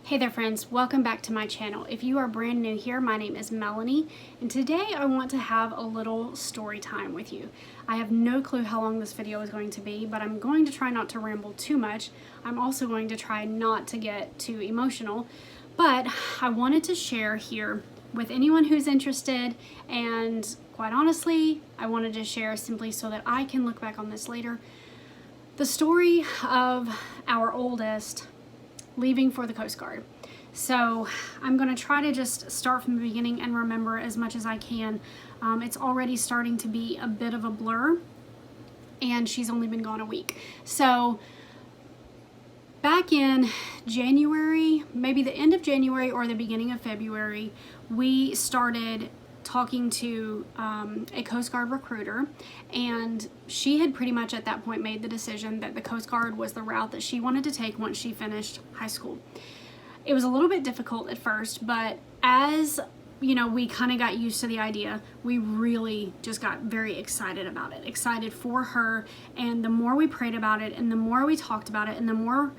Hey there friends, welcome back to my channel. If you are brand new here, my name is Melanie, and today I want to have a little story time with you. I have no clue how long this video is going to be, but I'm going to try not to ramble too much. I'm also going to try not to get too emotional, but I wanted to share here with anyone who's interested, and quite honestly, I wanted to share simply so that I can look back on this later, the story of our oldest leaving for the Coast Guard. So I'm going to try to just start from the beginning and remember as much as I can. It's already starting to be a bit of a blur, and she's only been gone a week. So back in January, maybe the end of January or the beginning of February, we started talking to a Coast Guard recruiter, and she had pretty much at that point made the decision that the Coast Guard was the route that she wanted to take once she finished high school. It was a little bit difficult at first, but as you know, we kind of got used to the idea. We really just got very excited about it, excited for her. And the more we prayed about it, and the more we talked about it, and the more,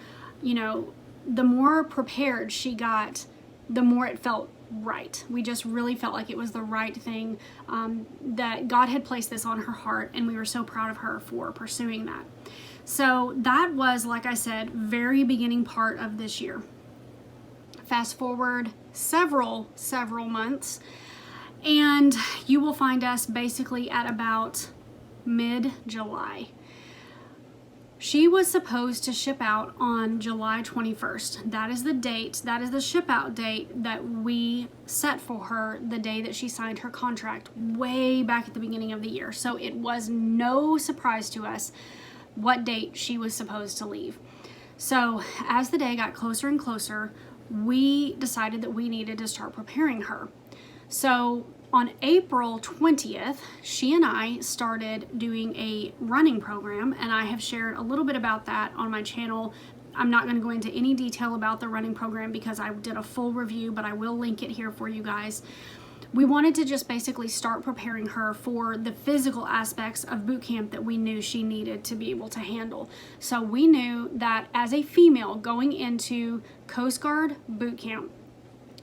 the more prepared she got, the more it felt right. We just really felt like it was the right thing, that God had placed this on her heart, and we were so proud of her for pursuing that. So that was, like I said, very beginning part of this year. Fast forward several months, and you will find us basically at about mid-July. She was supposed to ship out on July 21st. That is the date, that is the ship out date that we set for her the day that she signed her contract way back at the beginning of the year. So it was no surprise to us what date she was supposed to leave. So as the day got closer and closer, we decided that we needed to start preparing her. So on April 20th, she and I started doing a running program, and I have shared a little bit about that on my channel. I'm not going to go into any detail about the running program because I did a full review, but I will link it here for you guys. We wanted to just basically start preparing her for the physical aspects of boot camp that we knew she needed to be able to handle. So we knew that as a female going into Coast Guard boot camp,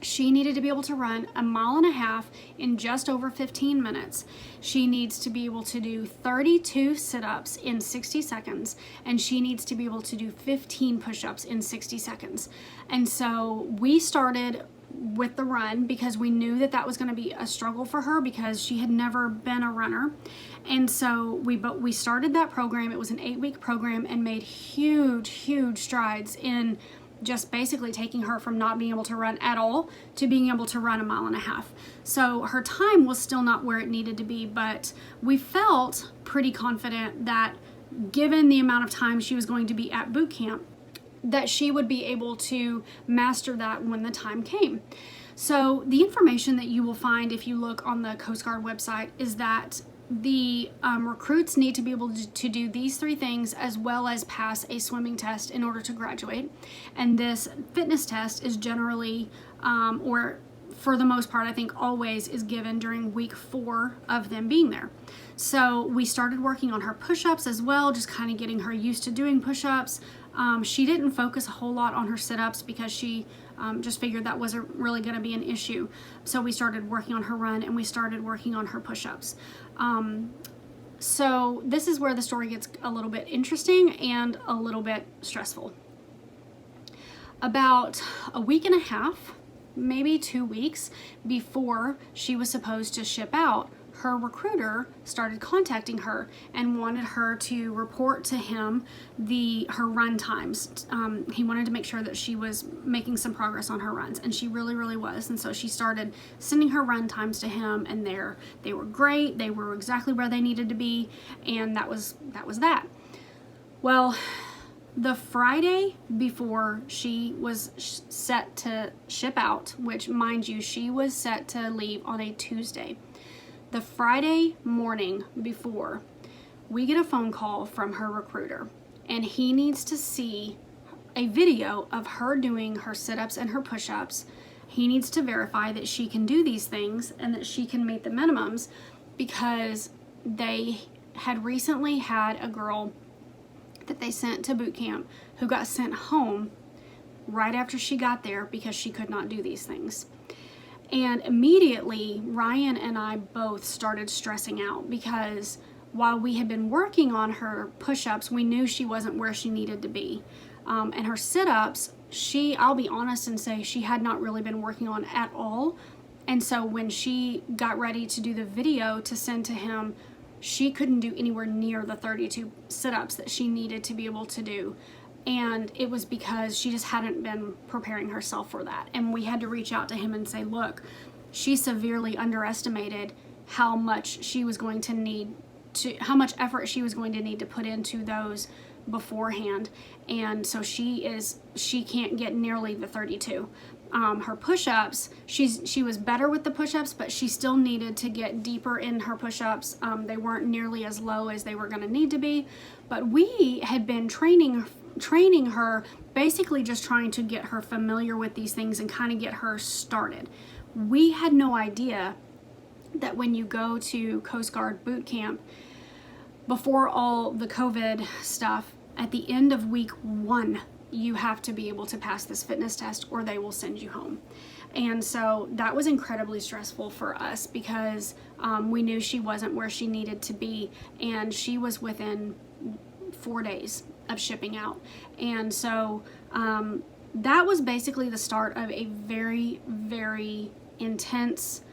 she needed to be able to run 1.5 miles in just over 15 minutes. She needs to be able to do 32 sit-ups in 60 seconds, and she needs to be able to do 15 push-ups in 60 seconds. And so we started with the run because we knew that that was going to be a struggle for her because she had never been a runner. And so we started that program. It was an 8-week program and made huge strides in just basically taking her from not being able to run at all to being able to run 1.5 miles. So her time was still not where it needed to be, but we felt pretty confident that given the amount of time she was going to be at boot camp, that she would be able to master that when the time came. So the information that you will find if you look on the Coast Guard website is that the recruits need to be able to do these 3 things as well as pass a swimming test in order to graduate. And this fitness test is generally, or for the most part, I think always is given during week 4 of them being there. So we started working on her push-ups as well, just kind of getting her used to doing push-ups. She didn't focus a whole lot on her sit-ups because she just figured that wasn't really going to be an issue. So we started working on her run, and we started working on her push-ups. So this is where the story gets a little bit interesting and a little bit stressful. About a week and a half, maybe 2 weeks before she was supposed to ship out, her recruiter started contacting her and wanted her to report to him her run times. He wanted to make sure that she was making some progress on her runs, and she really was. And so she started sending her run times to him, and they were great. They were exactly where they needed to be, and that was that. Well, the Friday before she was set to ship out, which mind you, she was set to leave on a Tuesday. The Friday morning before, we get a phone call from her recruiter, and he needs to see a video of her doing her sit-ups and her push-ups. He needs to verify that she can do these things and that she can meet the minimums, because they had recently had a girl that they sent to boot camp who got sent home right after she got there because she could not do these things. And immediately, Ryan and I both started stressing out because while we had been working on her push-ups, we knew she wasn't where she needed to be. And her sit-ups, I'll be honest and say she had not really been working on at all. And so when she got ready to do the video to send to him, she couldn't do anywhere near the 32 sit-ups that she needed to be able to do. And it was because she just hadn't been preparing herself for that. And we had to reach out to him and say, look, she severely underestimated how much she was going to need how much effort she was going to need to put into those beforehand. And so she can't get nearly the 32. Her push-ups, she was better with the push-ups, but she still needed to get deeper in her push-ups. They weren't nearly as low as they were going to need to be. But we had been training her, basically just trying to get her familiar with these things and kind of get her started. We had no idea that when you go to Coast Guard boot camp, before all the COVID stuff, at the end of week 1, you have to be able to pass this fitness test or they will send you home. And so that was incredibly stressful for us because we knew she wasn't where she needed to be, and she was within 4 days of shipping out. And so that was basically the start of a very, very intense,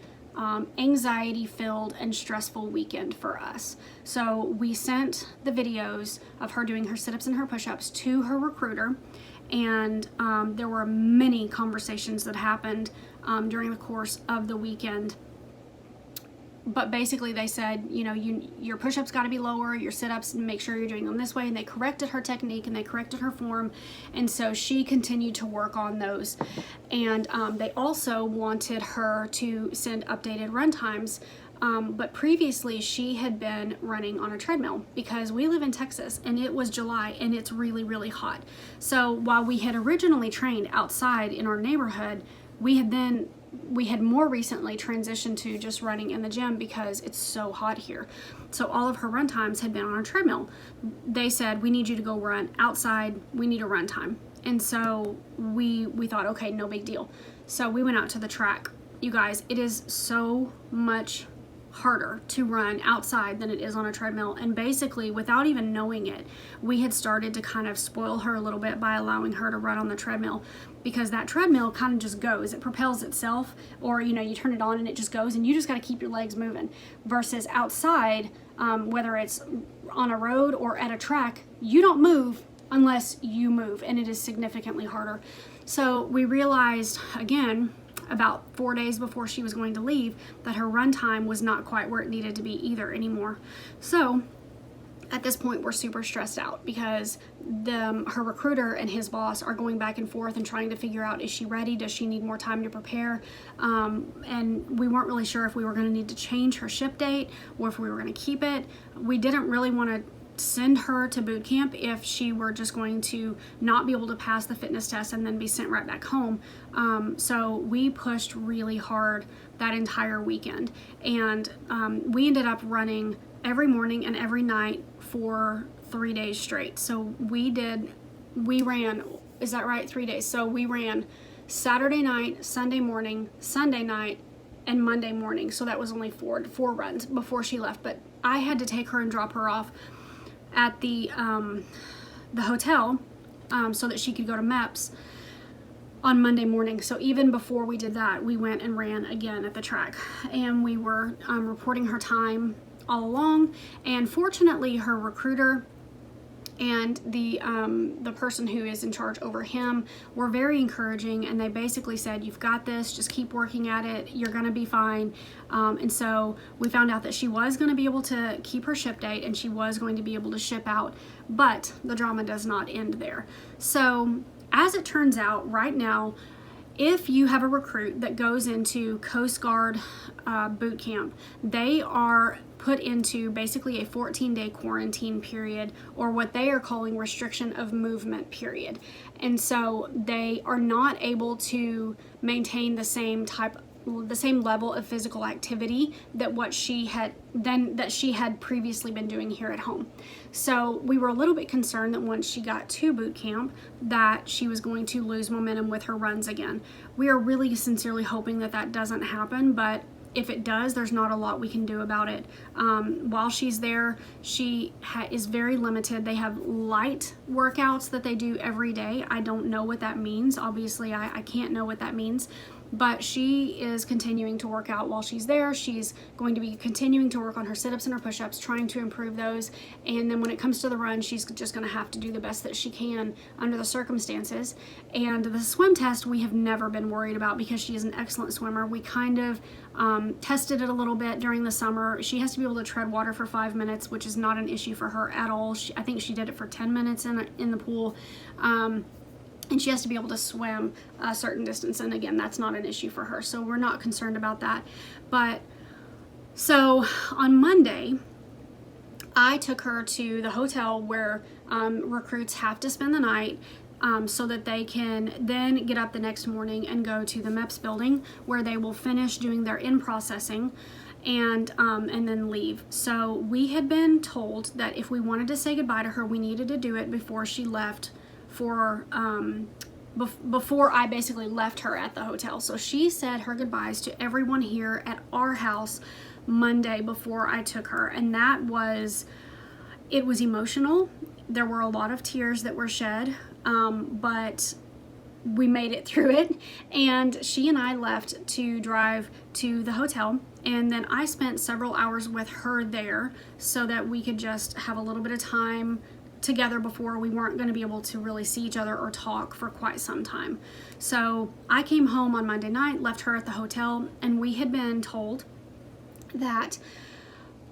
anxiety-filled and stressful weekend for us. So we sent the videos of her doing her sit-ups and her push-ups to her recruiter, and there were many conversations that happened during the course of the weekend. But basically they said, you know, your push-ups got to be lower, your sit-ups, make sure you're doing them this way. And they corrected her technique and they corrected her form. And so she continued to work on those. And they also wanted her to send updated run times. But previously she had been running on a treadmill because we live in Texas and it was July and it's really, really hot. So while we had originally trained outside in our neighborhood, we had more recently transitioned to just running in the gym because it's so hot here. So all of her run times had been on a treadmill. They said, we need you to go run outside. We need a run time. And so we thought, okay, no big deal. So we went out to the track. You guys, it is so much harder to run outside than it is on a treadmill. And basically, without even knowing it, we had started to kind of spoil her a little bit by allowing her to run on the treadmill, because that treadmill kind of just goes. It propels itself, or you turn it on and it just goes, and you just got to keep your legs moving. Versus outside, whether it's on a road or at a track, you don't move unless you move, and it is significantly harder. So we realized, again, about 4 days before she was going to leave, that her run time was not quite where it needed to be either anymore. So at this point, we're super stressed out because her recruiter and his boss are going back and forth and trying to figure out, is she ready? Does she need more time to prepare? And we weren't really sure if we were going to need to change her ship date or if we were going to keep it. We didn't really want to send her to boot camp if she were just going to not be able to pass the fitness test and then be sent right back home. So we pushed really hard that entire weekend, and we ended up running every morning and every night for 3 days straight. So we ran, is that right? 3 days. So we ran Saturday night, Sunday morning, Sunday night, and Monday morning. So that was only four runs before she left. But I had to take her and drop her off at the hotel so that she could go to MEPS on Monday morning. So even before we did that, we went and ran again at the track, and we were reporting her time all along. And fortunately, her recruiter and the person who is in charge over him were very encouraging, and they basically said, you've got this, just keep working at it, you're gonna be fine. And so we found out that she was gonna be able to keep her ship date and she was going to be able to ship out, but the drama does not end there. So as it turns out right now, if you have a recruit that goes into Coast Guard boot camp, they are put into basically a 14-day quarantine period, or what they are calling restriction of movement period. And so they are not able to maintain the same type level of physical activity that she had previously been doing here at home. So we were a little bit concerned that once she got to boot camp that she was going to lose momentum with her runs again. We are really sincerely hoping that that doesn't happen, but if it does, there's not a lot we can do about it. While she's there, she is very limited. They have light workouts that they do every day. I don't know what that means. Obviously, I can't know what that means. But she is continuing to work out while she's there. She's going to be continuing to work on her sit-ups and her push-ups, trying to improve those. And then when it comes to the run, she's just going to have to do the best that she can under the circumstances. And the swim test, we have never been worried about because she is an excellent swimmer. We kind of tested it a little bit during the summer. She has to be able to tread water for 5 minutes, which is not an issue for her at all. I think she did it for 10 minutes in the pool. And she has to be able to swim a certain distance, and again, that's not an issue for her, so we're not concerned about that. But so on Monday, I took her to the hotel where recruits have to spend the night so that they can then get up the next morning and go to the MEPS building where they will finish doing their in-processing and then leave. So we had been told that if we wanted to say goodbye to her, we needed to do it before she left before I basically left her at the hotel. So she said her goodbyes to everyone here at our house Monday before I took her, and it was emotional. There were a lot of tears that were shed, but we made it through it, and she and I left to drive to the hotel, and then I spent several hours with her there so that we could just have a little bit of time together before we weren't going to be able to really see each other or talk for quite some time. So I came home on Monday night, left her at the hotel, and we had been told that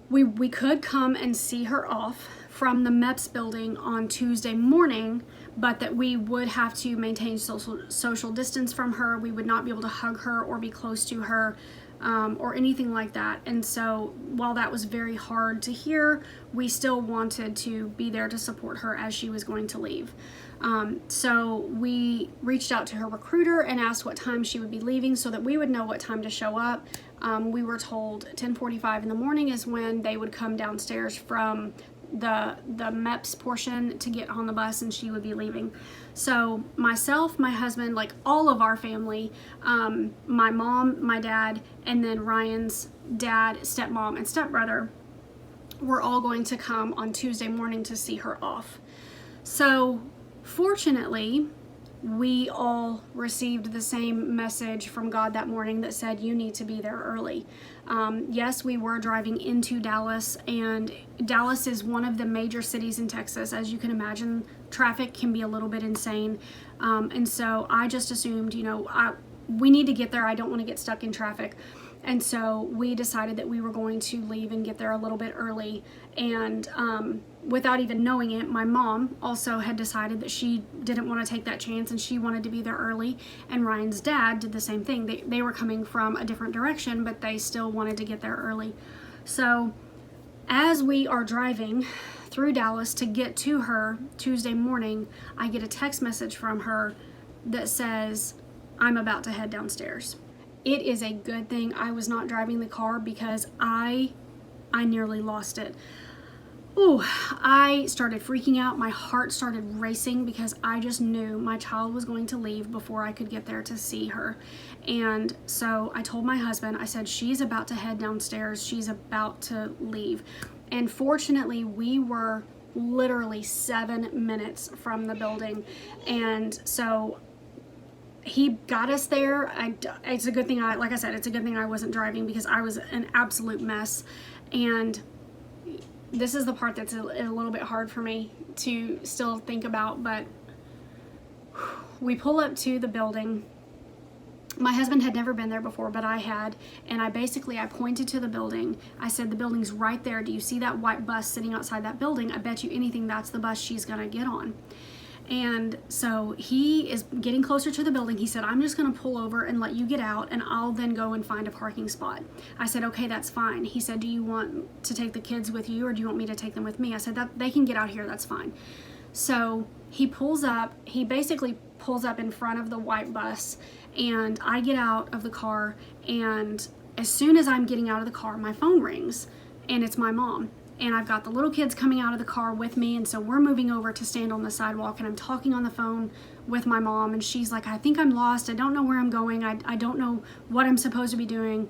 we could come and see her off from the MEPS building on Tuesday morning, but that we would have to maintain social distance from her. We would not be able to hug her or be close to her or anything like that. And so while that was very hard to hear, we still wanted to be there to support her as she was going to leave. So we reached out to her recruiter and asked what time she would be leaving so that we would know what time to show up. We were told 10:45 in the morning is when they would come downstairs from the MEPS portion to get on the bus, and she would be leaving. So myself, my husband, like all of our family, my mom, my dad, and then Ryan's dad, stepmom, and stepbrother were all going to come on Tuesday morning to see her off. So fortunately, we all received the same message from God that morning that said, you need to be there early. Yes, we were driving into Dallas, and Dallas is one of the major cities in Texas. As you can imagine, traffic can be a little bit insane. And so I just assumed, we need to get there. I don't want to get stuck in traffic. And so we decided that we were going to leave and get there a little bit early. And without even knowing it, my mom also had decided that she didn't want to take that chance and she wanted to be there early. And Ryan's dad did the same thing. They were coming from a different direction, but they still wanted to get there early. So as we are driving through Dallas to get to her Tuesday morning, I get a text message from her that says, I'm about to head downstairs. It is a good thing I was not driving the car because I nearly lost it. Ooh, I started freaking out. My heart started racing because I just knew my child was going to leave before I could get there to see her. And so I told my husband, I said, she's about to head downstairs. She's about to leave. And fortunately, we were literally 7 minutes from the building. And so he got us there. It's a good thing like I said, it's a good thing I wasn't driving because I was an absolute mess. And this is the part that's a little bit hard for me to still think about, but we pull up to the building. My husband had never been there before, but I had, and I pointed to the building. I said, the building's right there. Do you see that white bus sitting outside that building? I bet you anything that's the bus she's gonna get on. And so he is getting closer to the building. He said, I'm just going to pull over and let you get out, and I'll then go and find a parking spot. I said, okay, that's fine. He said, do you want to take the kids with you, or do you want me to take them with me? I said, that they can get out here, that's fine. So he basically pulls up in front of the white bus, and I get out of the car, and as soon as I'm getting out of the car, my phone rings, and it's my mom. And I've got the little kids coming out of the car with me, and so we're moving over to stand on the sidewalk, and I'm talking on the phone with my mom, and she's like, I think I'm lost. I don't know where I'm going. I don't know what I'm supposed to be doing.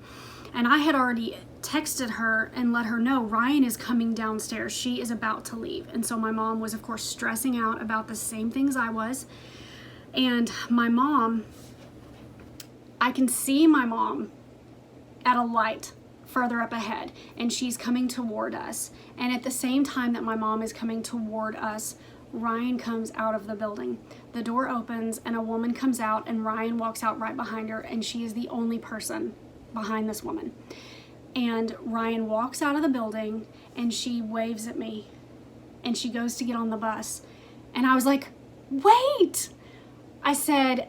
And I had already texted her and let her know Ryan is coming downstairs. She is about to leave. And so my mom was, of course, stressing out about the same things I was. And my mom, I can see my mom at a light further up ahead, and she's coming toward us. And at the same time that my mom is coming toward us, Ryan comes out of the building. The door opens and a woman comes out, and Ryan walks out right behind her, and she is the only person behind this woman. And Ryan walks out of the building, and she waves at me, and she goes to get on the bus. And I was like, wait! I said,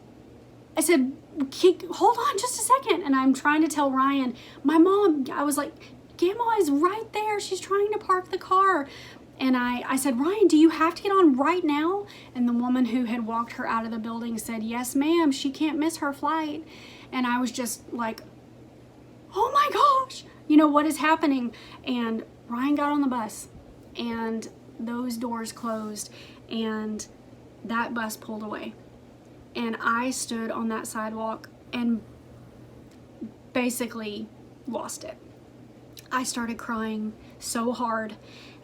hold on just a second. And I'm trying to tell Ryan, my mom, I was like, Grandma is right there. She's trying to park the car. And I said, Ryan, do you have to get on right now? And the woman who had walked her out of the building said, yes, ma'am, she can't miss her flight. And I was just like, oh my gosh, what is happening? And Ryan got on the bus, and those doors closed, and that bus pulled away. And I stood on that sidewalk and basically lost it. I started crying so hard,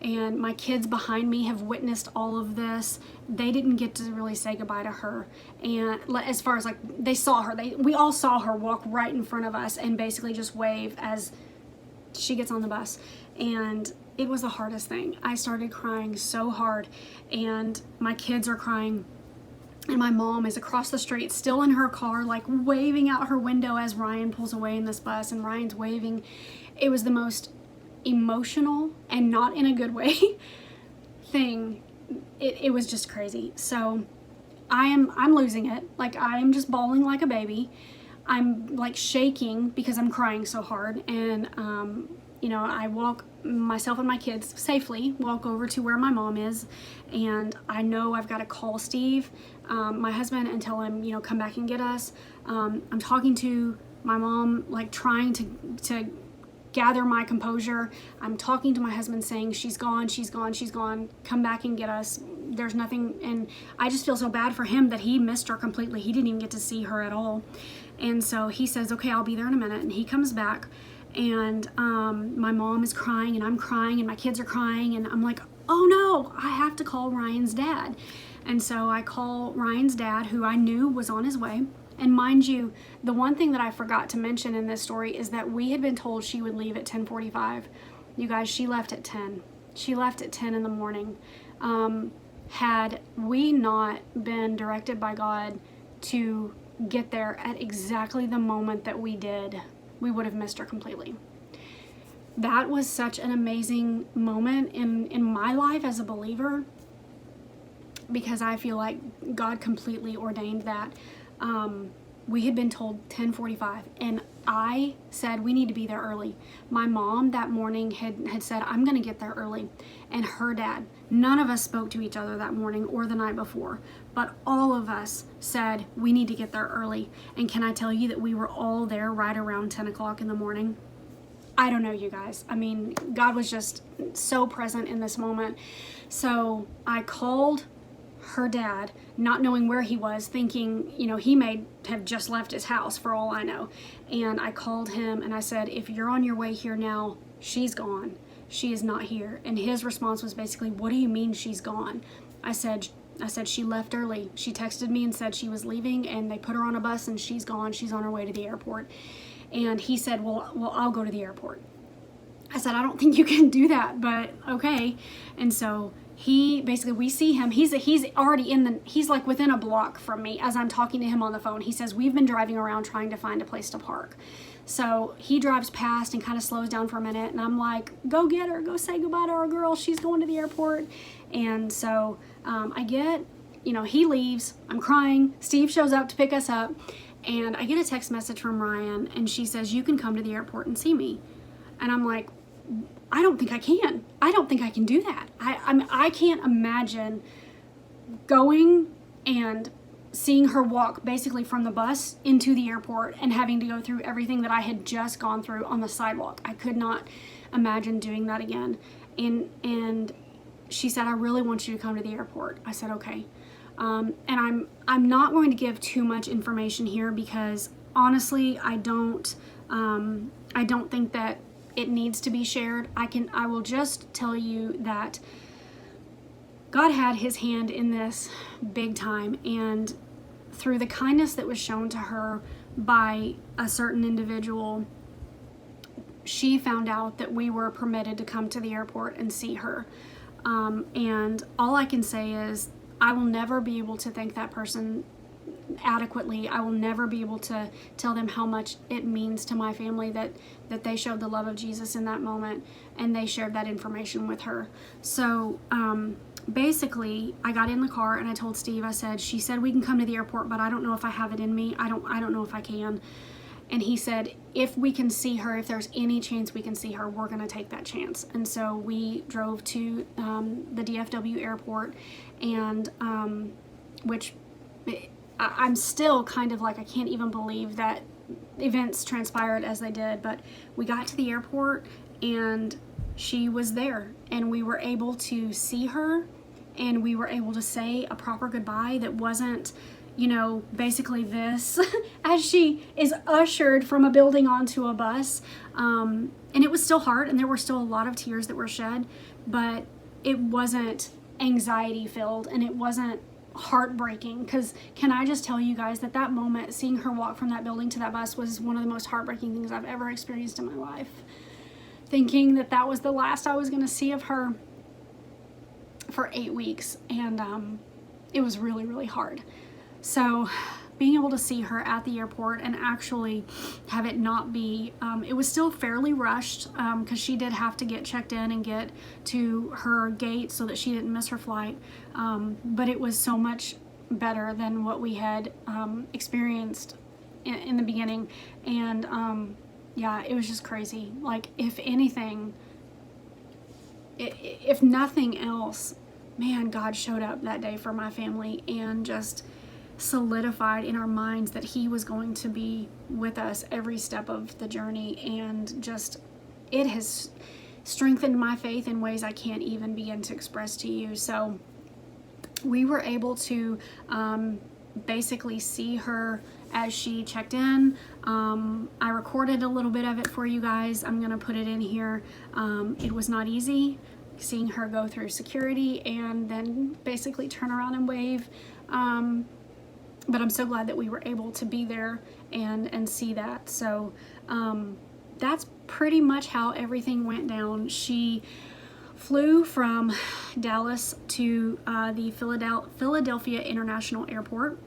and my kids behind me have witnessed all of this. They didn't get to really say goodbye to her, and as far as like they saw her, we all saw her walk right in front of us and basically just wave as she gets on the bus. And it was the hardest thing. I started crying so hard, and my kids are crying. And my mom is across the street, still in her car, like waving out her window as Ryan pulls away in this bus, and Ryan's waving. It was the most emotional, and not in a good way, thing. It was just crazy. So I'm losing it. Like, I am just bawling like a baby. I'm like shaking because I'm crying so hard. And I walk myself and my kids safely walk over to where my mom is, and I know I've got to call Steve, my husband, and tell him, come back and get us. I'm talking to my mom, like trying to gather my composure. I'm talking to my husband saying, she's gone, come back and get us. There's nothing. And I just feel so bad for him that he missed her completely. He didn't even get to see her at all. And so he says, okay, I'll be there in a minute. And he comes back, and my mom is crying, and I'm crying, and my kids are crying, and I'm like, oh no, I have to call Ryan's dad. And so I call Ryan's dad, who I knew was on his way. And mind you, the one thing that I forgot to mention in this story is that we had been told she would leave at 10:45. You guys, she left at 10. She left at 10 in the morning. Had we not been directed by God to get there at exactly the moment that we did, we would have missed her completely. That was such an amazing moment in my life as a believer, because I feel like God completely ordained that. We had been told 10:45, and I said we need to be there early. My mom that morning had said, I'm going to get there early, and her dad. None of us spoke to each other that morning or the night before, but all of us said we need to get there early. And can I tell you that we were all there right around 10 o'clock in the morning? I don't know, you guys. I mean, God was just so present in this moment. So I called her dad, not knowing where he was, thinking, he may have just left his house for all I know. And I called him and I said, if you're on your way here now, she's gone. She is not here. And his response was basically, what do you mean she's gone? I said she left early. She texted me and said she was leaving, and they put her on a bus, and she's gone. She's on her way to the airport. And he said, well, I'll go to the airport. I said, I don't think you can do that, but okay. And so we see him. He's already he's like within a block from me as I'm talking to him on the phone. He says, we've been driving around trying to find a place to park. So he drives past and kind of slows down for a minute, and I'm like, go get her, go say goodbye to our girl. She's going to the airport. And so he leaves. I'm crying. Steve shows up to pick us up, and I get a text message from Ryan, and she says, you can come to the airport and see me. And I'm like, I don't think I can. I don't think I can do that. I can't imagine going and seeing her walk basically from the bus into the airport and having to go through everything that I had just gone through on the sidewalk. I could not imagine doing that again. And she said, I really want you to come to the airport. I said, okay. And I'm not going to give too much information here because honestly, I don't think that it needs to be shared. I will just tell you that God had his hand in this big time, and through the kindness that was shown to her by a certain individual, she found out that we were permitted to come to the airport and see her. And all I can say is I will never be able to thank that person adequately. I will never be able to tell them how much it means to my family that they showed the love of Jesus in that moment and they shared that information with her. So basically, I got in the car and I told Steve, I said, she said we can come to the airport, but I don't know if I have it in me. I don't know if I can. And he said, if we can see her, if there's any chance we can see her, we're going to take that chance. And so we drove to the DFW airport, and which I'm still kind of like, I can't even believe that events transpired as they did. But we got to the airport and she was there, and we were able to see her, and we were able to say a proper goodbye that wasn't, you know, basically this as she is ushered from a building onto a bus. And it was still hard, and there were still a lot of tears that were shed, but it wasn't anxiety filled, and it wasn't heartbreaking. Because can I just tell you guys that that moment, seeing her walk from that building to that bus, was one of the most heartbreaking things I've ever experienced in my life. Thinking that that was the last I was going to see of her for 8 weeks, and it was really, really hard. So being able to see her at the airport and actually have it not be, it was still fairly rushed because she did have to get checked in and get to her gate so that she didn't miss her flight, but it was so much better than what we had experienced in the beginning. And yeah, it was just crazy. Like, if anything, if nothing else, man, God showed up that day for my family and just solidified in our minds that he was going to be with us every step of the journey. And just, it has strengthened my faith in ways I can't even begin to express to you. So we were able to basically see her as she checked in. I recorded a little bit of it for you guys. I'm gonna put it in here. It was not easy seeing her go through security and then basically turn around and wave. But I'm so glad that we were able to be there and see that. So that's pretty much how everything went down. She flew from Dallas to the Philadelphia International Airport,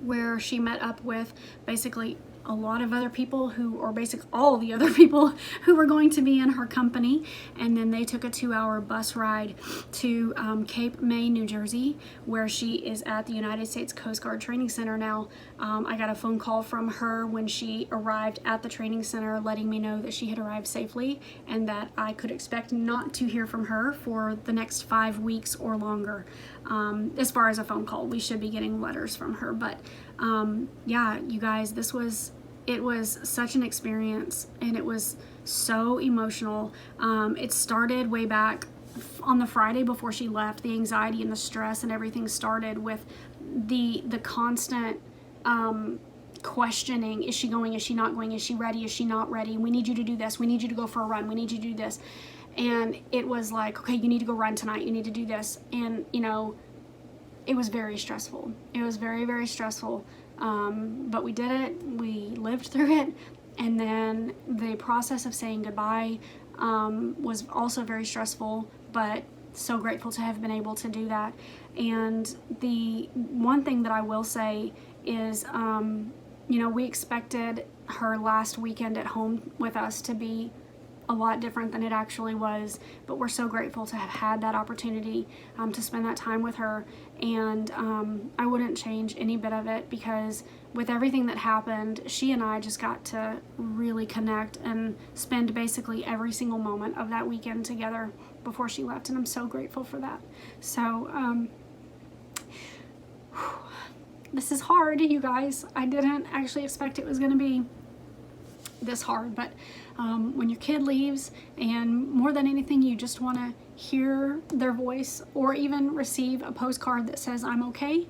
where she met up with basically a lot of other people who, or basically all the other people who were going to be in her company. And then they took a 2-hour bus ride to Cape May, New Jersey, where she is at the United States Coast Guard Training Center now. I got a phone call from her when she arrived at the training center letting me know that she had arrived safely and that I could expect not to hear from her for the next 5 weeks or longer. As far as a phone call, we should be getting letters from her. But yeah, you guys, it was such an experience, and it was so emotional. It started way back on the Friday before she left. The anxiety and the stress and everything started with the constant questioning. Is she going? Is she not going? Is she ready? Is she not ready? We need you to do this. We need you to go for a run. We need you to do this. And it was like, okay, you need to go run tonight. You need to do this. And, you know, it was very stressful. It was very, very stressful. But we did it. We lived through it. And then the process of saying goodbye was also very stressful, but so grateful to have been able to do that. And the one thing that I will say is, you know, we expected her last weekend at home with us to be a lot different than it actually was, but we're so grateful to have had that opportunity to spend that time with her. And I wouldn't change any bit of it, because with everything that happened, she and I just got to really connect and spend basically every single moment of that weekend together before she left, and I'm so grateful for that. So this is hard, you guys. I didn't actually expect it was going to be this hard, but when your kid leaves, and more than anything, you just want to hear their voice or even receive a postcard that says I'm okay.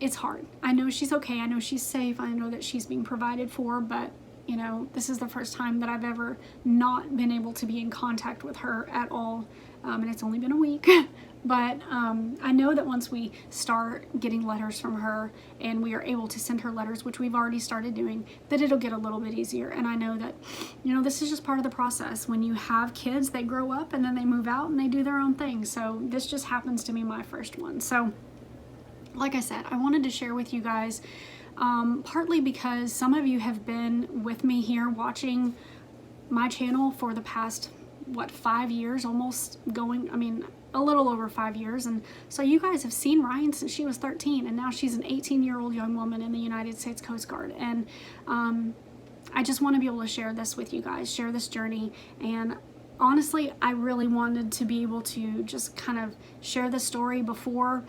It's hard. I know she's okay. I know she's safe. I know that she's being provided for, but you know, this is the first time that I've ever not been able to be in contact with her at all. And it's only been a week. But I know that once we start getting letters from her and we are able to send her letters, which we've already started doing, that it'll get a little bit easier. And I know that, you know, this is just part of the process. When you have kids, they grow up and then they move out and they do their own thing. So this just happens to be my first one. So like I said, I wanted to share with you guys, partly because some of you have been with me here watching my channel for the past, what, 5 years, almost going, I mean, a little over 5 years. And so you guys have seen Ryan since she was 13, and now she's an 18-year-old young woman in the United States Coast Guard. And I just want to be able to share this with you guys, share this journey. And honestly, I really wanted to be able to just kind of share the story before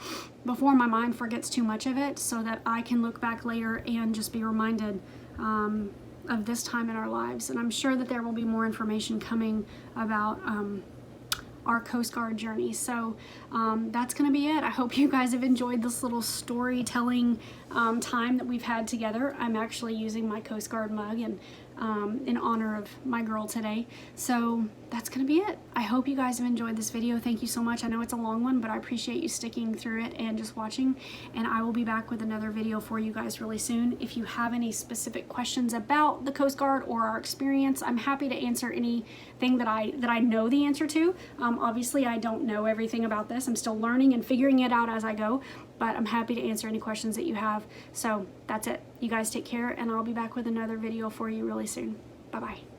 my mind forgets too much of it, so that I can look back later and just be reminded of this time in our lives. And I'm sure that there will be more information coming about our Coast Guard journey. So that's going to be it. I hope you guys have enjoyed this little storytelling time that we've had together. I'm actually using my Coast Guard mug and in honor of my girl today. So that's going to be it. I hope you guys have enjoyed this video. Thank you so much. I know it's a long one, but I appreciate you sticking through it and just watching. And I will be back with another video for you guys really soon. If you have any specific questions about the Coast Guard or our experience, I'm happy to answer anything that I know the answer to. Obviously, I don't know everything about this. I'm still learning and figuring it out as I go, but I'm happy to answer any questions that you have. So that's it. You guys take care, and I'll be back with another video for you really soon. Bye-bye.